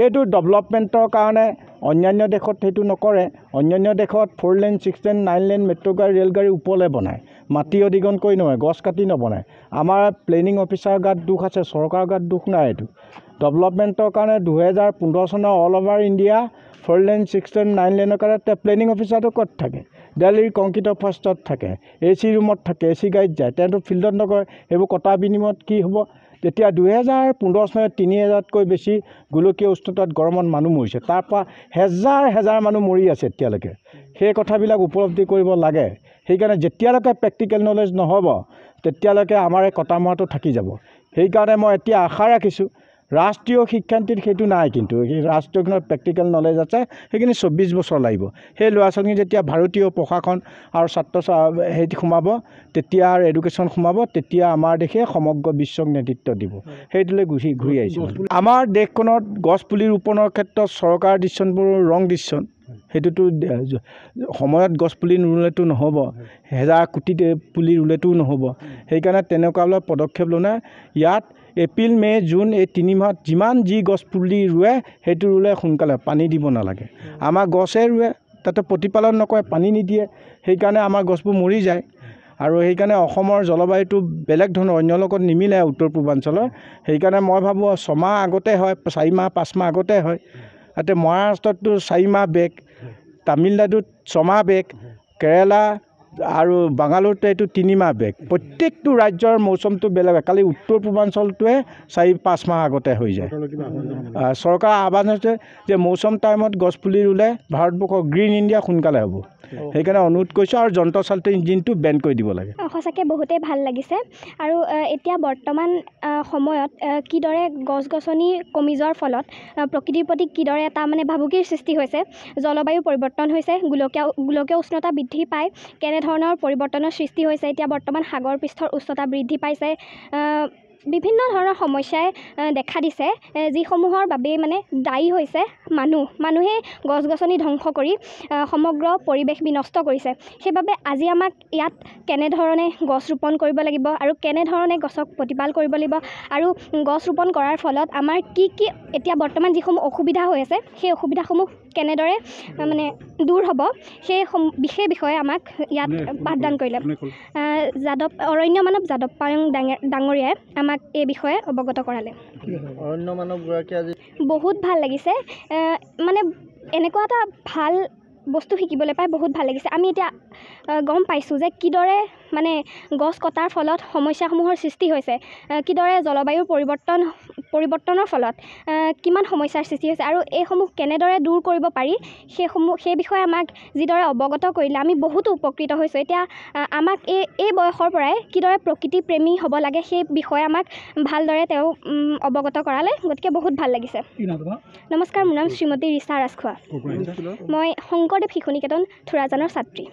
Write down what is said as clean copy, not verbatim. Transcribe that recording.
সেইটো ডেভেলপমেণ্টৰ কাৰণে অন্যান্য দেশত সেইটো নকৰে অন্যান্য দেশত 4 লেন 6 লেন 9 লেন মেট্ৰ' গাড়ী ৰেলগাড়ী ওপৰলৈ বনায় মাটি অধিগ্ৰহণ কৰি নহয় গছ কাটি নবনায় আমাৰ প্লেনিং অফিচাৰৰ গাত দুখ আছে চৰকাৰৰ গাত দুখ নাই এইটো ডেভেলপমেণ্টৰ কাৰণে 2015 চনৰ অল অভাৰ ইণ্ডিয়া 4 লেন 6 লেন 9 লেনৰ কাৰণে প্লেনিং অফিচাৰটো ক'ত থাকে দিল্লীৰ কংক্ৰিটৰ ফাৰ্ষ্টত থাকে AC ৰুমত থাকে AC গাড়ীত যায় তেওঁতো ফিল্ডত নকৰে সেইবোৰ কটা বিনিময়ত কি হ'ব তেতিয়া 2015 চনত 3000তকৈ বেছি গোলকীয় উষ্ণতাত গৰমত মানুহ মৰিছে তাৰ পৰা হেজাৰ মানুহ মৰি আছে এতিয়ালৈকে সেই কথাবিলাক উপলব্ধি কৰিব লাগে সেইকাৰণে যেতিয়ালৈকে প্ৰেক্টিকেল নলেজ নহ'ব তেতিয়ালৈকে আমাৰ এই কটা মৰাটো থাকি যাব সেইকাৰণে মই এতিয়া আশা ৰাখিছোঁ ৰাষ্ট্ৰীয় শিক্ষানীতিত সেইটো নাই কিন্তু এই ৰাষ্ট্ৰীয়খনত প্ৰেক্টিকেল নলেজ আছে সেইখিনি 24 বছৰ লাগিব সেই ল'ৰা ছোৱালী যেতিয়া ভাৰতীয় প্ৰশাসন আৰু ছাত্ৰ হেৰিত সোমাব তেতিয়া এডুকেশ্যন সোমাব তেতিয়া আমাৰ দেশে সমগ্ৰ বিশ্বক নেতৃত্ব দিব সেইটোলৈ ঘূৰি আহিছোঁ আমাৰ দেশখনত গছ পুলি ৰোপণৰ ক্ষেত্ৰত চৰকাৰ ডিচিশ্যনবোৰ ৰং ডিচিশ্যন সেইটোতো সময়ত গছ পুলি নুৰুলেতো নহ'ব হেজাৰ কোটি পুলি ৰুলেতো নহ'ব সেইকাৰণে তেনেকুৱাবিলাক পদক্ষেপ ল'লে ইয়াত এপ্ৰিল মে জুন এই 3 মাহত যিমান যি গছ পুলি ৰুৱে সেইটো ৰুলে সোনকালে পানী দিব নালাগে আমাৰ গছে ৰুৱে তাতে প্ৰতিপালন নকৰে পানী নিদিয়ে সেইকাৰণে আমাৰ গছবোৰ মৰি যায় আৰু সেইকাৰণে অসমৰ জলবায়ুটো বেলেগ ধৰণৰ অন্য লগত নিমিলে উত্তৰ পূৰ্বাঞ্চলৰ সেইকাৰণে মই ভাবোঁ 6 মাহ আগতে হয় 4 মাহ 5 মাহ আগতে হয় তাতে মহাৰাষ্ট্ৰততো 4 মাহ বেগ তামিলনাডুত 6 মাহ বেগ কেৰেলা আৰু বাংগালুৰুত এইটো 3 মাহ বেগ প্ৰত্যেকটো ৰাজ্যৰ মৌচুমটো বেলেগ কালি উত্তৰ পূৰ্বাঞ্চলটোৱে 4-5 মাহ আগতে হৈ যায় চৰকাৰ আহ্বান হৈছে যে মৌচুম টাইমত গছ পুলি ৰুলে ভাৰতবৰ্ষৰ গ্ৰীণ ইণ্ডিয়া সোনকালে হ'ব সেইকাৰণে অনুৰোধ কৰিছোঁ আৰু যন্ত্ৰ চালিত ইঞ্জিনটো বেন কৰি দিব লাগে সঁচাকৈ বহুতেই ভাল লাগিছে আৰু এতিয়া বৰ্তমান সময়ত কিদৰে গছ গছনি কমি যোৱাৰ ফলত প্ৰকৃতিৰ প্ৰতি কিদৰে এটা মানে ভাবুকিৰ সৃষ্টি হৈছে জলবায়ু পৰিৱৰ্তন হৈছে গোলকীয় উষ্ণতা বৃদ্ধি পায় কেনেধৰণৰ পৰিৱৰ্তনৰ সৃষ্টি হৈছে এতিয়া বৰ্তমান সাগৰ পৃষ্ঠৰ উচ্চতা বৃদ্ধি পাইছে বিভিন্ন ধৰণৰ সমস্যাই দেখা দিছে যিসমূহৰ বাবে মানে দায়ী হৈছে মানুহে গছ গছনি ধ্বংস কৰি সমগ্ৰ পৰিৱেশ বিনষ্ট কৰিছে সেইবাবে আজি আমাক ইয়াত কেনেধৰণে গছ ৰোপণ কৰিব লাগিব আৰু কেনেধৰণে গছক প্ৰতিপাল কৰিব লাগিব আৰু গছ ৰোপণ কৰাৰ ফলত আমাৰ কি এতিয়া বৰ্তমান যিসমূহ অসুবিধা হৈ আছে সেই অসুবিধাসমূহ কেনেদৰে মানে দূৰ হ'ব সেই বিষয়ে আমাক ইয়াত পাঠদান কৰিলে অৰণ্য মানৱ যাদৱ পায়েং ডাঙৰীয়াই আমাক এই বিষয়ে অৱগত কৰালে অৰণ্য মানৱগৰাকী আজি বহুত ভাল লাগিছে মানে এনেকুৱা এটা ভাল বস্তু শিকিবলৈ পাই বহুত ভাল লাগিছে আমি এতিয়া গম পাইছোঁ যে কিদৰে মানে গছ কটাৰ ফলত সমস্যাসমূহৰ সৃষ্টি হৈছে কিদৰে জলবায়ুৰ পৰিৱৰ্তনৰ ফলত কিমান সমস্যাৰ সৃষ্টি হৈছে আৰু এইসমূহ কেনেদৰে দূৰ কৰিব পাৰি সেই বিষয়ে আমাক যিদৰে অৱগত কৰিলে আমি বহুতো উপকৃত হৈছোঁ এতিয়া আমাক এই বয়সৰ পৰাই কিদৰে প্ৰকৃতি প্ৰেমী হ'ব লাগে সেই বিষয়ে আমাক ভালদৰে তেওঁ অৱগত কৰালে গতিকে বহুত ভাল লাগিছে নমস্কাৰ মোৰ নাম শ্ৰীমতী ৰিচা ৰাজখোৱা মই শংকৰদেৱ শিশু নিকেতন থোৰাজানৰ ছাত্ৰী